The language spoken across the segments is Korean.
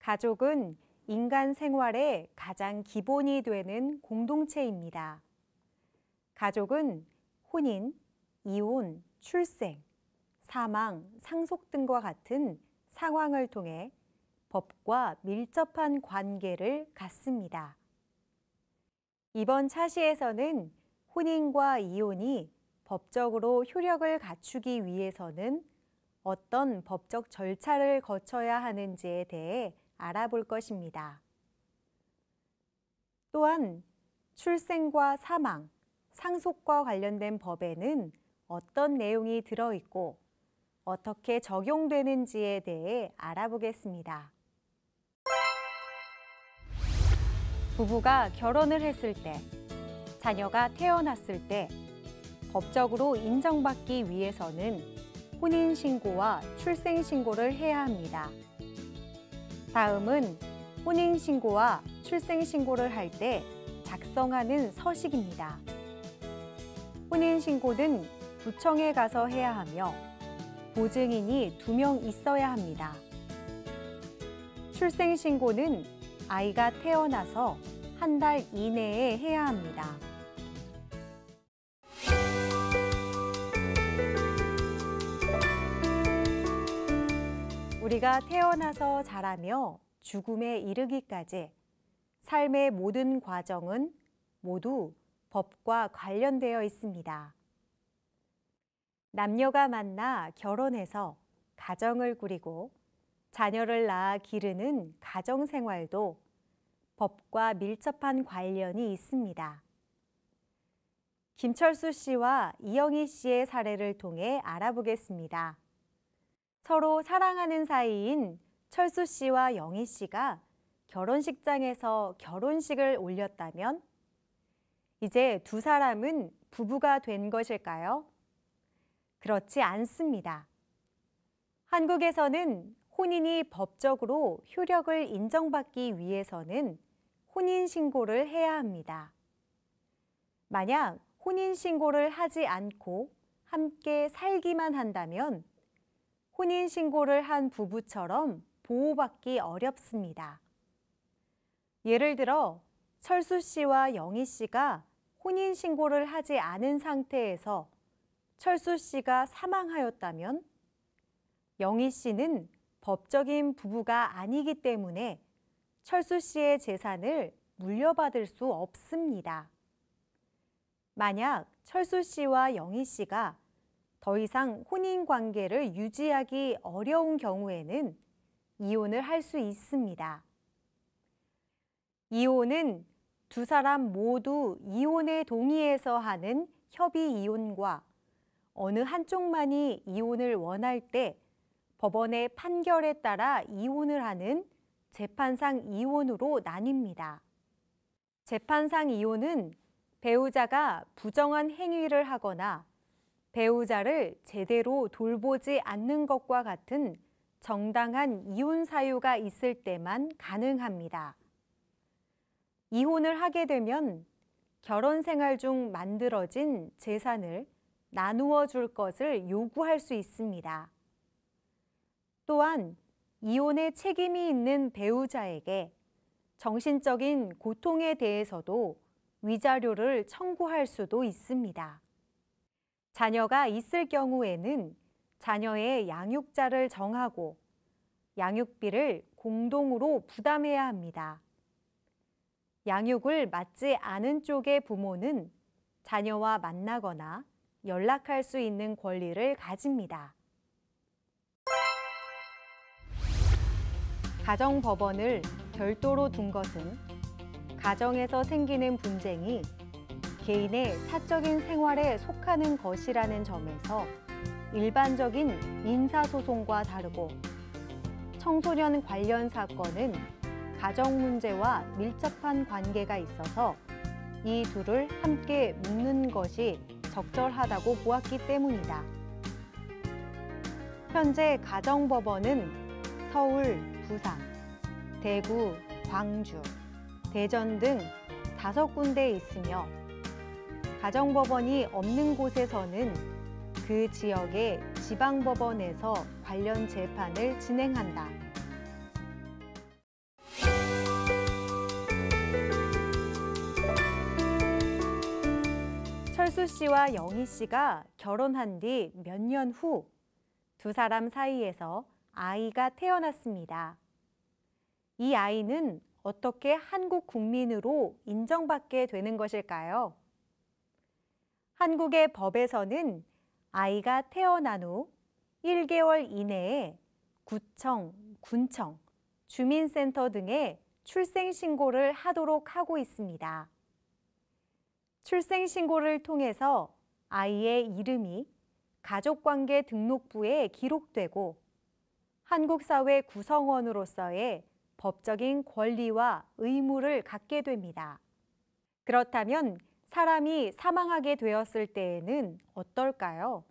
가족은 인간 생활의 가장 기본이 되는 공동체입니다. 가족은 혼인, 이혼, 출생, 사망, 상속 등과 같은 상황을 통해 법과 밀접한 관계를 갖습니다. 이번 차시에서는 혼인과 이혼이 법적으로 효력을 갖추기 위해서는 어떤 법적 절차를 거쳐야 하는지에 대해 알아볼 것입니다. 또한 출생과 사망, 상속과 관련된 법에는 어떤 내용이 들어있고 어떻게 적용되는지에 대해 알아보겠습니다. 부부가 결혼을 했을 때, 자녀가 태어났을 때 법적으로 인정받기 위해서는 혼인신고와 출생신고를 해야 합니다. 다음은 혼인신고와 출생신고를 할 때 작성하는 서식입니다. 혼인신고는 구청에 가서 해야 하며 보증인이 2명 있어야 합니다. 출생신고는 아이가 태어나서 1달 이내에 해야 합니다. 우리가 태어나서 자라며 죽음에 이르기까지 삶의 모든 과정은 모두 법과 관련되어 있습니다. 남녀가 만나 결혼해서 가정을 꾸리고 자녀를 낳아 기르는 가정생활도 법과 밀접한 관련이 있습니다. 김철수 씨와 이영희 씨의 사례를 통해 알아보겠습니다. 서로 사랑하는 사이인 철수 씨와 영희 씨가 결혼식장에서 결혼식을 올렸다면 이제 두 사람은 부부가 된 것일까요? 그렇지 않습니다. 한국에서는 혼인이 법적으로 효력을 인정받기 위해서는 혼인신고를 해야 합니다. 만약 혼인신고를 하지 않고 함께 살기만 한다면 혼인신고를 한 부부처럼 보호받기 어렵습니다. 예를 들어 철수 씨와 영희 씨가 혼인신고를 하지 않은 상태에서 철수 씨가 사망하였다면 영희 씨는 법적인 부부가 아니기 때문에 철수 씨의 재산을 물려받을 수 없습니다. 만약 철수 씨와 영희 씨가 더 이상 혼인 관계를 유지하기 어려운 경우에는 이혼을 할 수 있습니다. 이혼은 두 사람 모두 이혼에 동의해서 하는 협의 이혼과 어느 한쪽만이 이혼을 원할 때 법원의 판결에 따라 이혼을 하는 재판상 이혼으로 나뉩니다. 재판상 이혼은 배우자가 부정한 행위를 하거나 배우자를 제대로 돌보지 않는 것과 같은 정당한 이혼 사유가 있을 때만 가능합니다. 이혼을 하게 되면 결혼 생활 중 만들어진 재산을 나누어 줄 것을 요구할 수 있습니다. 또한 이혼의 책임이 있는 배우자에게 정신적인 고통에 대해서도 위자료를 청구할 수도 있습니다. 자녀가 있을 경우에는 자녀의 양육자를 정하고 양육비를 공동으로 부담해야 합니다. 양육을 맡지 않은 쪽의 부모는 자녀와 만나거나 연락할 수 있는 권리를 가집니다. 가정법원을 별도로 둔 것은 가정에서 생기는 분쟁이 개인의 사적인 생활에 속하는 것이라는 점에서 일반적인 민사소송과 다르고 청소년 관련 사건은 가정 문제와 밀접한 관계가 있어서 이 둘을 함께 묶는 것이 적절하다고 보았기 때문이다. 현재 가정법원은 서울, 부산, 대구, 광주, 대전 등 5군데에 있으며 가정법원이 없는 곳에서는 그 지역의 지방법원에서 관련 재판을 진행한다. 철수 씨와 영희 씨가 결혼한 뒤 몇 년 후 두 사람 사이에서 아이가 태어났습니다. 이 아이는 어떻게 한국 국민으로 인정받게 되는 것일까요? 한국의 법에서는 아이가 태어난 후 1개월 이내에 구청, 군청, 주민센터 등에 출생신고를 하도록 하고 있습니다. 출생신고를 통해서 아이의 이름이 가족관계 등록부에 기록되고 한국 사회 구성원으로서의 법적인 권리와 의무를 갖게 됩니다. 그렇다면 사람이 사망하게 되었을 때에는 어떨까요?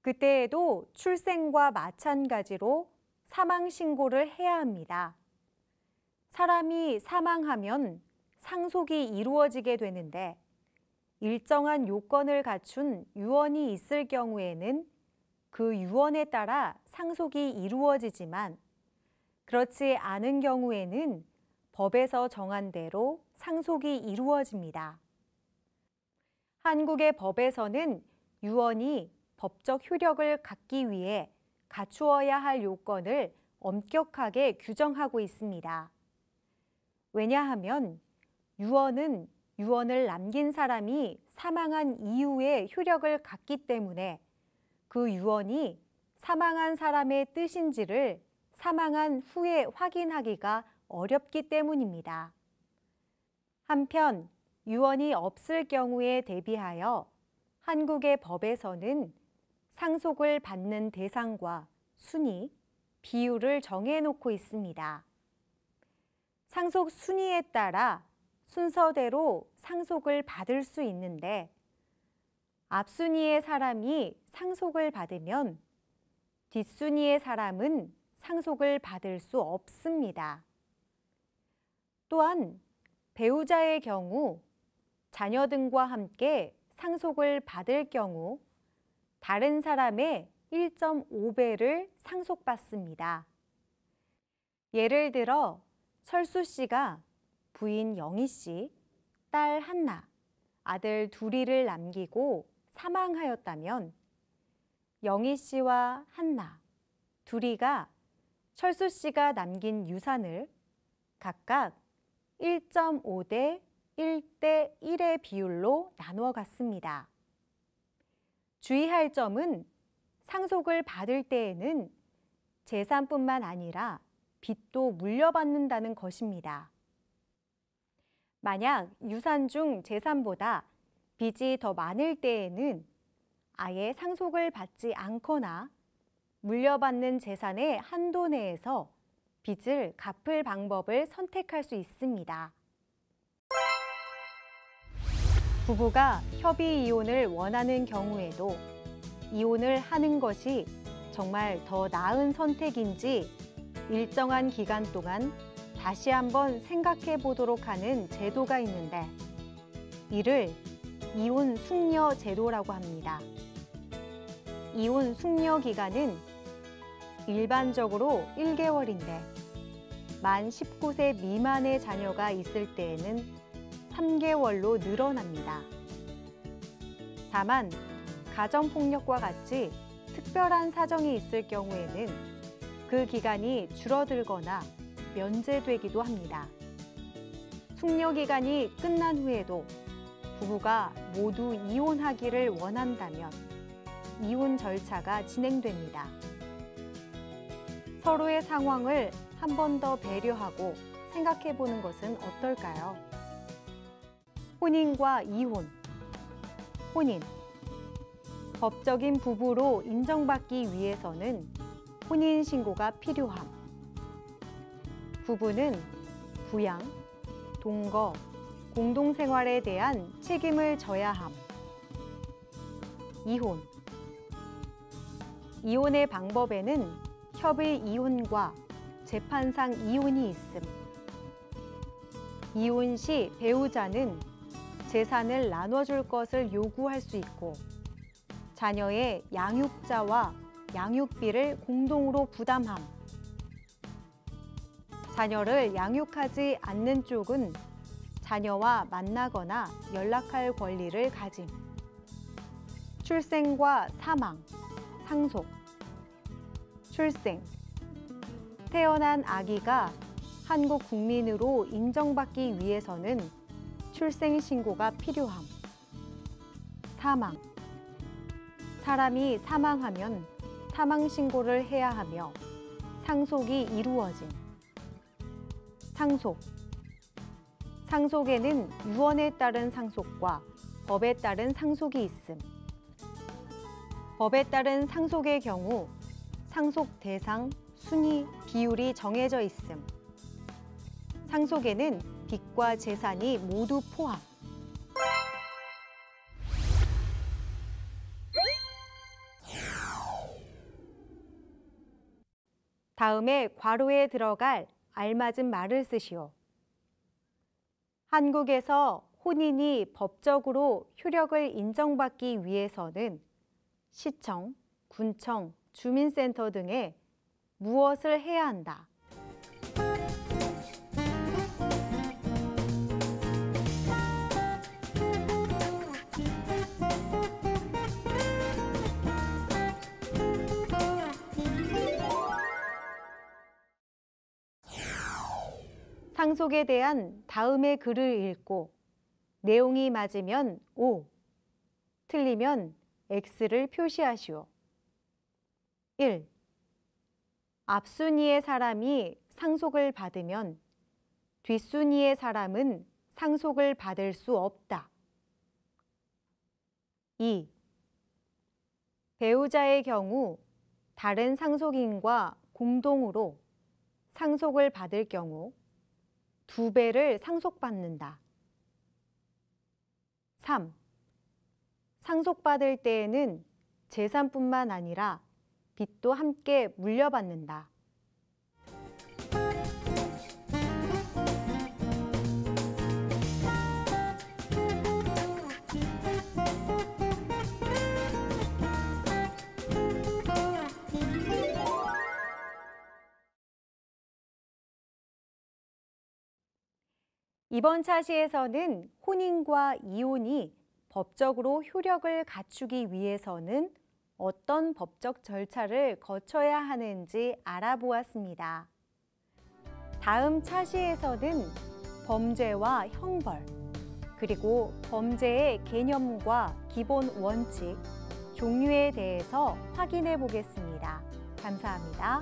그때에도 출생과 마찬가지로 사망신고를 해야 합니다. 사람이 사망하면 상속이 이루어지게 되는데 일정한 요건을 갖춘 유언이 있을 경우에는 그 유언에 따라 상속이 이루어지지만 그렇지 않은 경우에는 법에서 정한 대로 상속이 이루어집니다. 한국의 법에서는 유언이 법적 효력을 갖기 위해 갖추어야 할 요건을 엄격하게 규정하고 있습니다. 왜냐하면 유언은 유언을 남긴 사람이 사망한 이후에 효력을 갖기 때문에 그 유언이 사망한 사람의 뜻인지를 사망한 후에 확인하기가 어렵기 때문입니다. 한편 유언이 없을 경우에 대비하여 한국의 법에서는 상속을 받는 대상과 순위, 비율을 정해놓고 있습니다. 상속 순위에 따라 순서대로 상속을 받을 수 있는데 앞순위의 사람이 상속을 받으면 뒷순위의 사람은 상속을 받을 수 없습니다. 또한 배우자의 경우 자녀 등과 함께 상속을 받을 경우 다른 사람의 1.5배를 상속받습니다. 예를 들어 철수 씨가 부인 영희 씨, 딸 한나, 아들 둘이를 남기고 사망하였다면 영희 씨와 한나, 둘이가 철수 씨가 남긴 유산을 각각 1.5대 1대 1의 비율로 나누어 갔습니다. 주의할 점은 상속을 받을 때에는 재산뿐만 아니라 빚도 물려받는다는 것입니다. 만약 유산 중 재산보다 빚이 더 많을 때에는 아예 상속을 받지 않거나 물려받는 재산의 한도 내에서 빚을 갚을 방법을 선택할 수 있습니다. 부부가 협의 이혼을 원하는 경우에도 이혼을 하는 것이 정말 더 나은 선택인지 일정한 기간 동안 다시 한번 생각해 보도록 하는 제도가 있는데 이를 이혼 숙려 제도라고 합니다. 이혼 숙려 기간은 일반적으로 1개월인데 만 19세 미만의 자녀가 있을 때에는 3개월로 늘어납니다. 다만 가정폭력과 같이 특별한 사정이 있을 경우에는 그 기간이 줄어들거나 면제되기도 합니다. 숙려 기간이 끝난 후에도 부부가 모두 이혼하기를 원한다면 이혼 절차가 진행됩니다. 서로의 상황을 한 번 더 배려하고 생각해 보는 것은 어떨까요? 혼인과 이혼. 혼인. 법적인 부부로 인정받기 위해서는 혼인신고가 필요함. 부부는 부양, 동거, 공동생활에 대한 책임을 져야 함. 이혼. 이혼의 방법에는 협의 이혼과 재판상 이혼이 있음. 이혼 시 배우자는 재산을 나눠줄 것을 요구할 수 있고 자녀의 양육자와 양육비를 공동으로 부담함. 자녀를 양육하지 않는 쪽은 자녀와 만나거나 연락할 권리를 가짐. 출생과 사망, 상속. 출생. 태어난 아기가 한국 국민으로 인정받기 위해서는 출생신고가 필요함. 사망. 사람이 사망하면 사망신고를 해야 하며 상속이 이루어짐. 상속. 상속에는 유언에 따른 상속과 법에 따른 상속이 있음. 법에 따른 상속의 경우 상속 대상, 순위, 비율이 정해져 있음. 상속에는 빚과 재산이 모두 포함. 다음에 괄호에 들어갈 알맞은 말을 쓰시오. 한국에서 혼인이 법적으로 효력을 인정받기 위해서는 시청, 군청, 주민센터 등에 무엇을 해야 한다. 상속에 대한 다음의 글을 읽고 내용이 맞으면 O, 틀리면 X를 표시하시오. 1. 앞순위의 사람이 상속을 받으면 뒷순위의 사람은 상속을 받을 수 없다. 2. 배우자의 경우 다른 상속인과 공동으로 상속을 받을 경우 2배를 상속받는다. 3. 상속받을 때에는 재산뿐만 아니라 빚도 함께 물려받는다. 이번 차시에서는 혼인과 이혼이 법적으로 효력을 갖추기 위해서는 어떤 법적 절차를 거쳐야 하는지 알아보았습니다. 다음 차시에서는 범죄와 형벌, 그리고 범죄의 개념과 기본 원칙, 종류에 대해서 확인해 보겠습니다. 감사합니다.